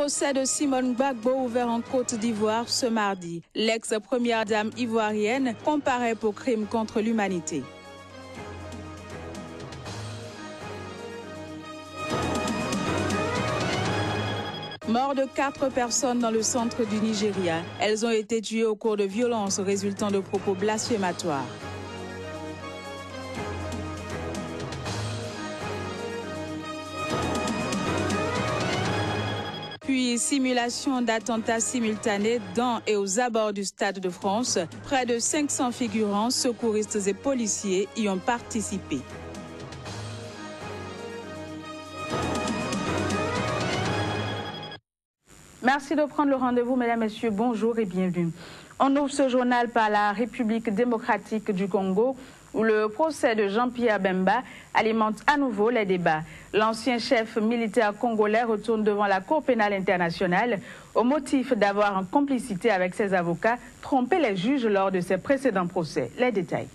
procès de Simone Gbagbo ouvert en Côte d'Ivoire ce mardi. L'ex-première dame ivoirienne comparaît pour crime contre l'humanité. Mort de 4 personnes dans le centre du Nigeria. Elles ont été tuées au cours de violences résultant de propos blasphématoires. Puis simulation d'attentats simultanés dans et aux abords du Stade de France. Près de 500 figurants, secouristes et policiers y ont participé. Merci de prendre le rendez-vous, mesdames, messieurs. Bonjour et bienvenue. On ouvre ce journal par la République démocratique du Congo, où le procès de Jean-Pierre Bemba alimente à nouveau les débats. L'ancien chef militaire congolais retourne devant la Cour pénale internationale au motif d'avoir, en complicité avec ses avocats, trompé les juges lors de ses précédents procès. Les détails.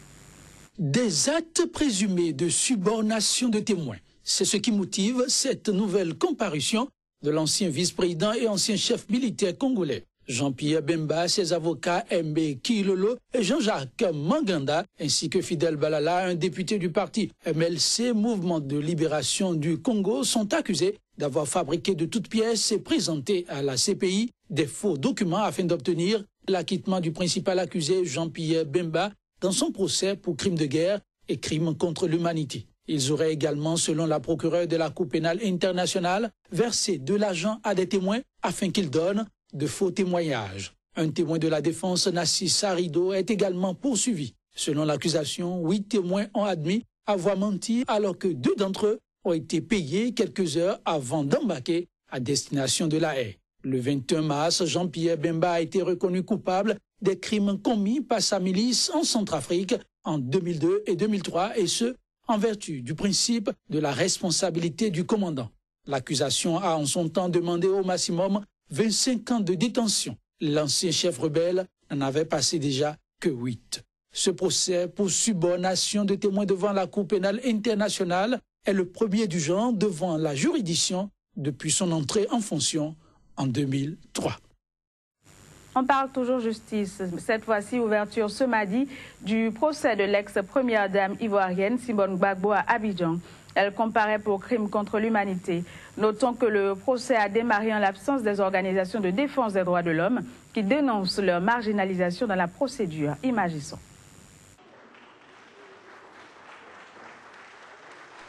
Des actes présumés de subornation de témoins. C'est ce qui motive cette nouvelle comparution de l'ancien vice-président et ancien chef militaire congolais. Jean-Pierre Bemba, ses avocats Mb Kilolo et Jean-Jacques Manganda, ainsi que Fidel Balala, un député du parti MLC, Mouvement de libération du Congo, sont accusés d'avoir fabriqué de toutes pièces et présenté à la CPI des faux documents afin d'obtenir l'acquittement du principal accusé Jean-Pierre Bemba dans son procès pour crimes de guerre et crimes contre l'humanité. Ils auraient également, selon la procureure de la Cour pénale internationale, versé de l'argent à des témoins afin qu'ils donnent de faux témoignages. Un témoin de la défense, Nassi Sarido, est également poursuivi. Selon l'accusation, 8 témoins ont admis avoir menti alors que 2 d'entre eux ont été payés quelques heures avant d'embarquer à destination de La Haye. Le 21 mars, Jean-Pierre Bemba a été reconnu coupable des crimes commis par sa milice en Centrafrique en 2002 et 2003, et ce, en vertu du principe de la responsabilité du commandant. L'accusation a en son temps demandé au maximum 25 ans de détention. L'ancien chef rebelle n'en avait passé déjà que 8. Ce procès pour subornation de témoins devant la Cour pénale internationale est le premier du genre devant la juridiction depuis son entrée en fonction en 2003. On parle toujours justice. Cette fois-ci, ouverture ce mardi du procès de l'ex-première dame ivoirienne Simone Gbagbo à Abidjan. Elle comparaît pour crime contre l'humanité. Notons que le procès a démarré en l'absence des organisations de défense des droits de l'homme qui dénoncent leur marginalisation dans la procédure. Imaginons.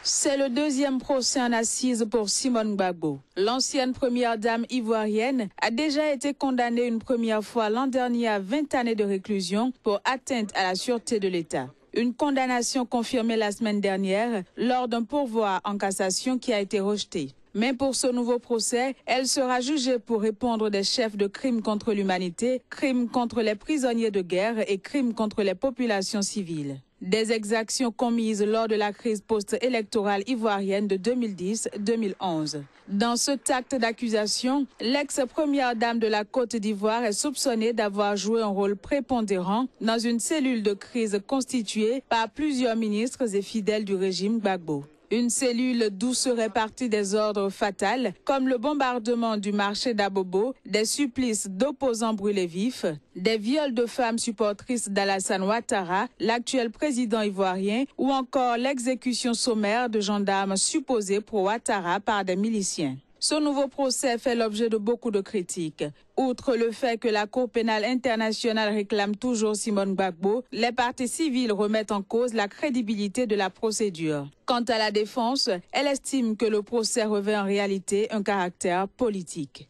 C'est le deuxième procès en assises pour Simone Gbagbo. L'ancienne première dame ivoirienne a déjà été condamnée une première fois l'an dernier à 20 années de réclusion pour atteinte à la sûreté de l'État. Une condamnation confirmée la semaine dernière lors d'un pourvoi en cassation qui a été rejeté. Mais pour ce nouveau procès, elle sera jugée pour répondre des chefs de crimes contre l'humanité, crimes contre les prisonniers de guerre et crimes contre les populations civiles. Des exactions commises lors de la crise post-électorale ivoirienne de 2010-2011. Dans ce acte d'accusation, l'ex-première dame de la Côte d'Ivoire est soupçonnée d'avoir joué un rôle prépondérant dans une cellule de crise constituée par plusieurs ministres et fidèles du régime Gbagbo. Une cellule d'où seraient partis des ordres fatals, comme le bombardement du marché d'Abobo, des supplices d'opposants brûlés vifs, des viols de femmes supportrices d'Alassane Ouattara, l'actuel président ivoirien, ou encore l'exécution sommaire de gendarmes supposés pro Ouattara par des miliciens. Ce nouveau procès fait l'objet de beaucoup de critiques. Outre le fait que la Cour pénale internationale réclame toujours Simone Gbagbo, les parties civiles remettent en cause la crédibilité de la procédure. Quant à la défense, elle estime que le procès revêt en réalité un caractère politique.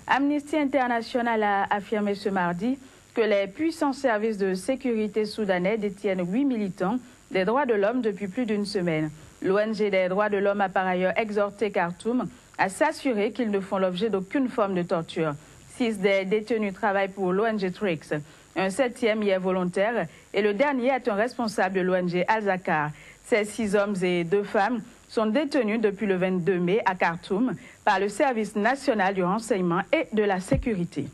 Amnesty International a affirmé ce mardi que les puissants services de sécurité soudanais détiennent 8 militants des droits de l'homme depuis plus d'une semaine. L'ONG des droits de l'homme a par ailleurs exhorté Khartoum à s'assurer qu'ils ne font l'objet d'aucune forme de torture. 6 des détenus travaillent pour l'ONG Trix. Un 7e y est volontaire et le dernier est un responsable de l'ONG Al-Zakar. Ces 6 hommes et 2 femmes sont détenus depuis le 22 mai à Khartoum par le Service national du renseignement et de la sécurité.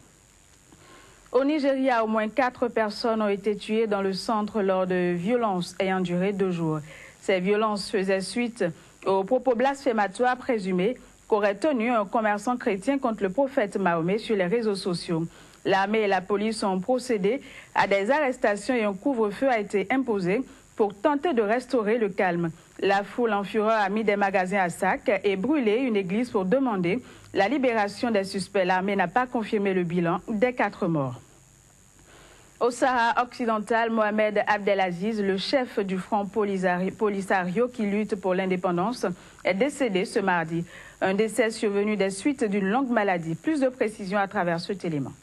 Au Nigeria, au moins 4 personnes ont été tuées dans le centre lors de violences ayant duré 2 jours. Ces violences faisaient suite aux propos blasphématoires présumés qu'aurait tenu un commerçant chrétien contre le prophète Mahomet sur les réseaux sociaux. L'armée et la police ont procédé à des arrestations et un couvre-feu a été imposé pour tenter de restaurer le calme. La foule en fureur a mis des magasins à sac et brûlé une église pour demander la libération des suspects. L'armée n'a pas confirmé le bilan des 4 morts. Au Sahara occidental, Mohamed Abdelaziz, le chef du Front Polisario qui lutte pour l'indépendance, est décédé ce mardi. Un décès survenu des suites d'une longue maladie. Plus de précisions à travers cet élément.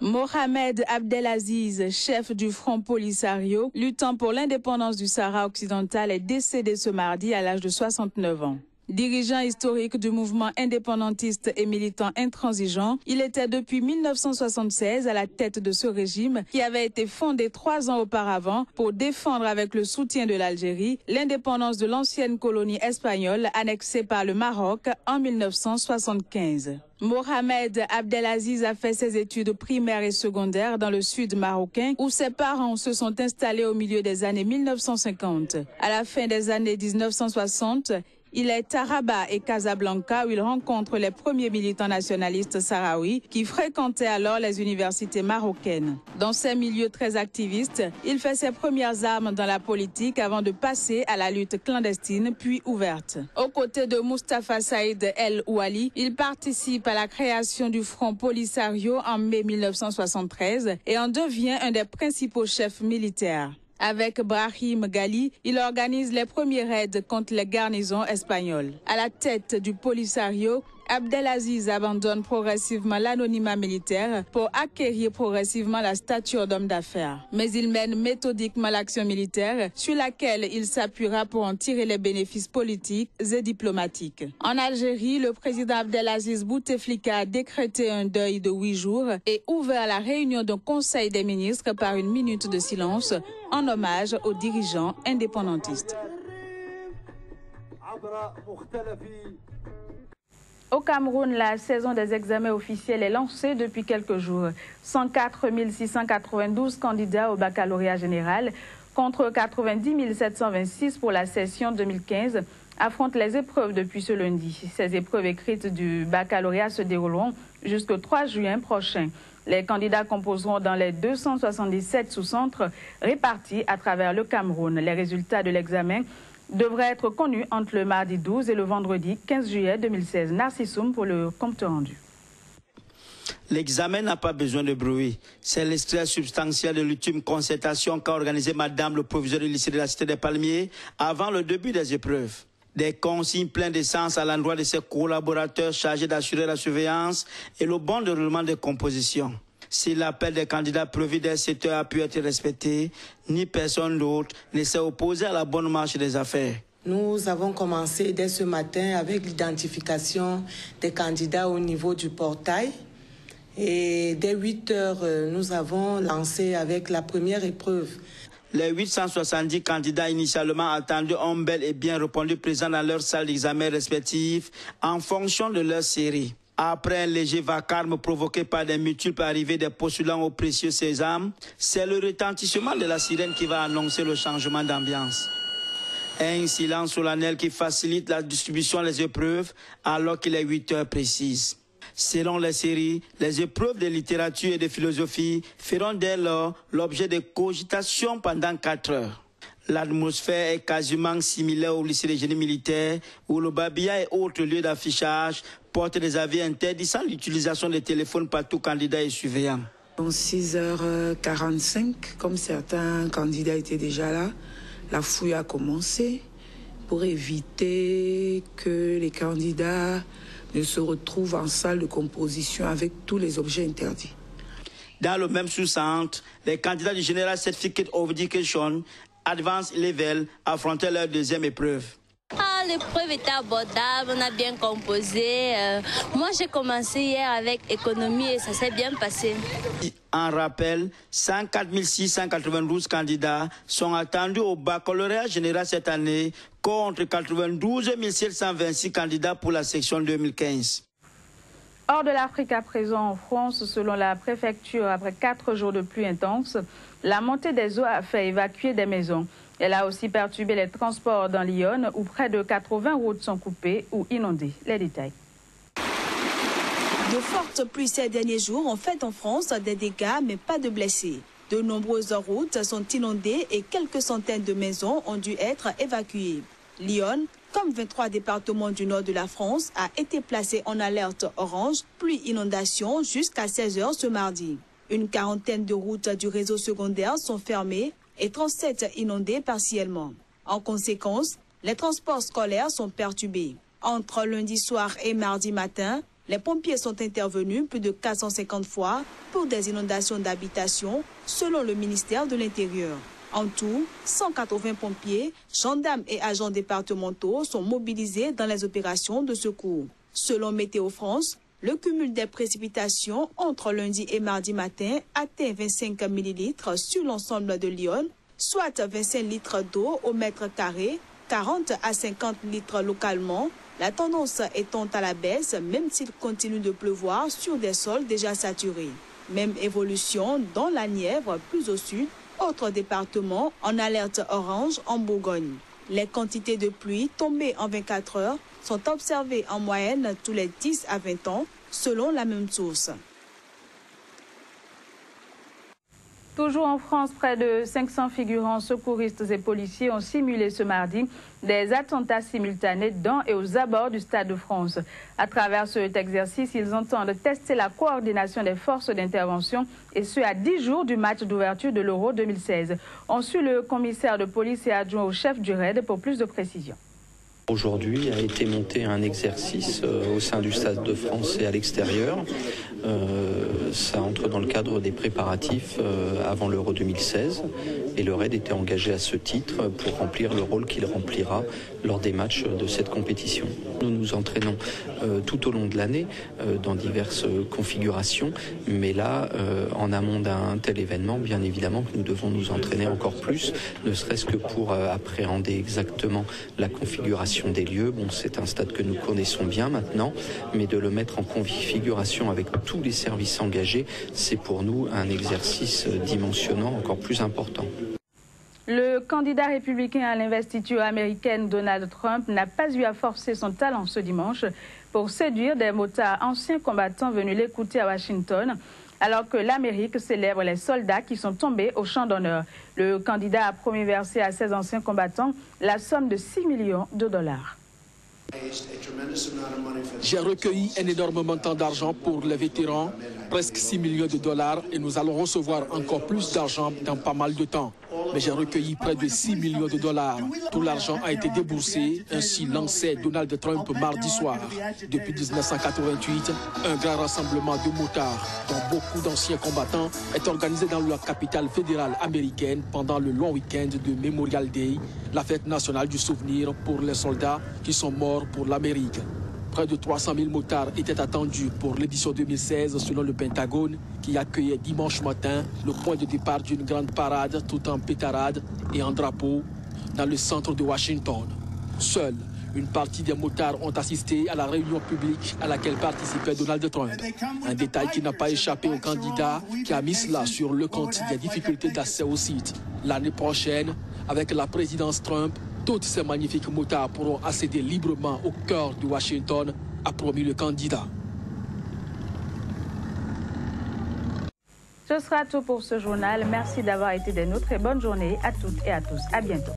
Mohamed Abdelaziz, chef du Front Polisario, luttant pour l'indépendance du Sahara occidental, est décédé ce mardi à l'âge de 69 ans. Dirigeant historique du mouvement indépendantiste et militant intransigeant, il était depuis 1976 à la tête de ce régime qui avait été fondé 3 ans auparavant pour défendre avec le soutien de l'Algérie l'indépendance de l'ancienne colonie espagnole annexée par le Maroc en 1975. Mohamed Abdelaziz a fait ses études primaires et secondaires dans le sud marocain où ses parents se sont installés au milieu des années 1950. À la fin des années 1960, il est à Rabat et Casablanca où il rencontre les premiers militants nationalistes sahraouis qui fréquentaient alors les universités marocaines. Dans ces milieux très activistes, il fait ses premières armes dans la politique avant de passer à la lutte clandestine puis ouverte. Aux côtés de Mustafa Saïd El Ouali, il participe à la création du Front Polisario en mai 1973 et en devient un des principaux chefs militaires. Avec Brahim Ghali, il organise les premiers raids contre les garnisons espagnoles. À la tête du Polisario, Abdelaziz abandonne progressivement l'anonymat militaire pour acquérir progressivement la stature d'homme d'affaires. Mais il mène méthodiquement l'action militaire sur laquelle il s'appuiera pour en tirer les bénéfices politiques et diplomatiques. En Algérie, le président Abdelaziz Bouteflika a décrété un deuil de 8 jours et ouvert la réunion d'un conseil des ministres par une minute de silence en hommage aux dirigeants indépendantistes. Au Cameroun, la saison des examens officiels est lancée depuis quelques jours. 104 692 candidats au baccalauréat général contre 90 726 pour la session 2015 affrontent les épreuves depuis ce lundi. Ces épreuves écrites du baccalauréat se dérouleront jusqu'au 3 juin prochain. Les candidats composeront dans les 277 sous-centres répartis à travers le Cameroun. Les résultats de l'examen devrait être connu entre le mardi 12 et le vendredi 15 juillet 2016. Narcissoum pour le compte rendu. L'examen n'a pas besoin de bruit. C'est l'extrait substantiel de l'ultime concertation qu'a organisé Madame le proviseur du lycée de la Cité des Palmiers avant le début des épreuves. Des consignes pleines de sens à l'endroit de ses collaborateurs chargés d'assurer la surveillance et le bon déroulement des compositions. Si l'appel des candidats prévu dès 7 heures a pu être respecté, ni personne d'autre ne s'est opposé à la bonne marche des affaires. Nous avons commencé dès ce matin avec l'identification des candidats au niveau du portail. Et dès 8 heures, nous avons lancé avec la première épreuve. Les 870 candidats initialement attendus ont bel et bien répondu présents dans leur salle d'examen respective en fonction de leur série. Après un léger vacarme provoqué par des multiples arrivées des postulants au précieux sésame, c'est le retentissement de la sirène qui va annoncer le changement d'ambiance. Un silence solennel qui facilite la distribution des épreuves alors qu'il est 8 heures précises. Selon les séries, les épreuves de littérature et de philosophie feront dès lors l'objet de cogitations pendant 4 heures. L'atmosphère est quasiment similaire au lycée de génie militaire où le babilla et autres lieux d'affichage portent des avis interdisant l'utilisation des téléphones par tout candidat et surveillant. 6h45, comme certains candidats étaient déjà là, la fouille a commencé pour éviter que les candidats ne se retrouvent en salle de composition avec tous les objets interdits. Dans le même sous-centre, les candidats du General Certificate of Education Advanced Level affrontaient leur deuxième épreuve. L'épreuve était abordable, on a bien composé. Moi, j'ai commencé hier avec économie et ça s'est bien passé. En rappel, 104 692 candidats sont attendus au baccalauréat général cette année contre 92 726 candidats pour la section 2015. Hors de l'Afrique à présent, en France, selon la préfecture, après 4 jours de pluie intense, la montée des eaux a fait évacuer des maisons. Elle a aussi perturbé les transports dans l'Yonne où près de 80 routes sont coupées ou inondées. Les détails. De fortes pluies ces derniers jours ont fait en France des dégâts, mais pas de blessés. De nombreuses routes sont inondées et quelques centaines de maisons ont dû être évacuées. Lyon, comme 23 départements du nord de la France, a été placé en alerte orange, pluie-inondation jusqu'à 16h ce mardi. Une quarantaine de routes du réseau secondaire sont fermées et 37 inondées partiellement. En conséquence, les transports scolaires sont perturbés. Entre lundi soir et mardi matin, les pompiers sont intervenus plus de 450 fois pour des inondations d'habitation, selon le ministère de l'Intérieur. En tout, 180 pompiers, gendarmes et agents départementaux sont mobilisés dans les opérations de secours. Selon Météo France, le cumul des précipitations entre lundi et mardi matin atteint 25 millilitres sur l'ensemble de Lyon, soit 25 litres d'eau au mètre carré, 40 à 50 litres localement. La tendance étant à la baisse, même s'il continue de pleuvoir sur des sols déjà saturés. Même évolution dans la Nièvre, plus au sud, autre département en alerte orange en Bourgogne. Les quantités de pluie tombées en 24 heures sont observées en moyenne tous les 10 à 20 ans, selon la même source. Toujours en France, près de 500 figurants secouristes et policiers ont simulé ce mardi des attentats simultanés dans et aux abords du Stade de France. À travers cet exercice, ils entendent tester la coordination des forces d'intervention et ce à 10 jours du match d'ouverture de l'Euro 2016. On suit le commissaire de police et adjoint au chef du RAID pour plus de précisions. Aujourd'hui a été monté un exercice au sein du Stade de France et à l'extérieur. Ça entre dans le cadre des préparatifs avant l'Euro 2016 et le RAID était engagé à ce titre pour remplir le rôle qu'il remplira lors des matchs de cette compétition. Nous nous entraînons tout au long de l'année dans diverses configurations, mais là, en amont d'un tel événement, bien évidemment que nous devons nous entraîner encore plus, ne serait-ce que pour appréhender exactement la configuration des lieux. Bon, c'est un stade que nous connaissons bien maintenant, mais de le mettre en configuration avec tous les services engagés, c'est pour nous un exercice dimensionnant encore plus important. Le candidat républicain à l'investiture américaine Donald Trump n'a pas eu à forcer son talent ce dimanche pour séduire des motards anciens combattants venus l'écouter à Washington, alors que l'Amérique célèbre les soldats qui sont tombés au champ d'honneur. Le candidat a promis verser à ces anciens combattants la somme de 6 millions de dollars. J'ai recueilli un énorme montant d'argent pour les vétérans, presque 6 millions de dollars, et nous allons recevoir encore plus d'argent dans pas mal de temps. Mais j'ai recueilli près de 6 millions de dollars. Tout l'argent a été déboursé, ainsi lançait Donald Trump mardi soir. Depuis 1988, un grand rassemblement de motards, dont beaucoup d'anciens combattants, est organisé dans la capitale fédérale américaine pendant le long week-end de Memorial Day, la fête nationale du souvenir pour les soldats qui sont morts pour l'Amérique. Près de 300 000 motards étaient attendus pour l'édition 2016 selon le Pentagone, qui accueillait dimanche matin le point de départ d'une grande parade tout en pétarade et en drapeau dans le centre de Washington. Seule une partie des motards ont assisté à la réunion publique à laquelle participait Donald Trump. Un détail qui n'a pas échappé au candidat qui a mis cela sur le compte des difficultés d'accès au site. L'année prochaine, avec la présidence Trump, toutes ces magnifiques motards pourront accéder librement au cœur de Washington, a promis le candidat. Ce sera tout pour ce journal. Merci d'avoir été des nôtres et bonne journée à toutes et à tous. À bientôt.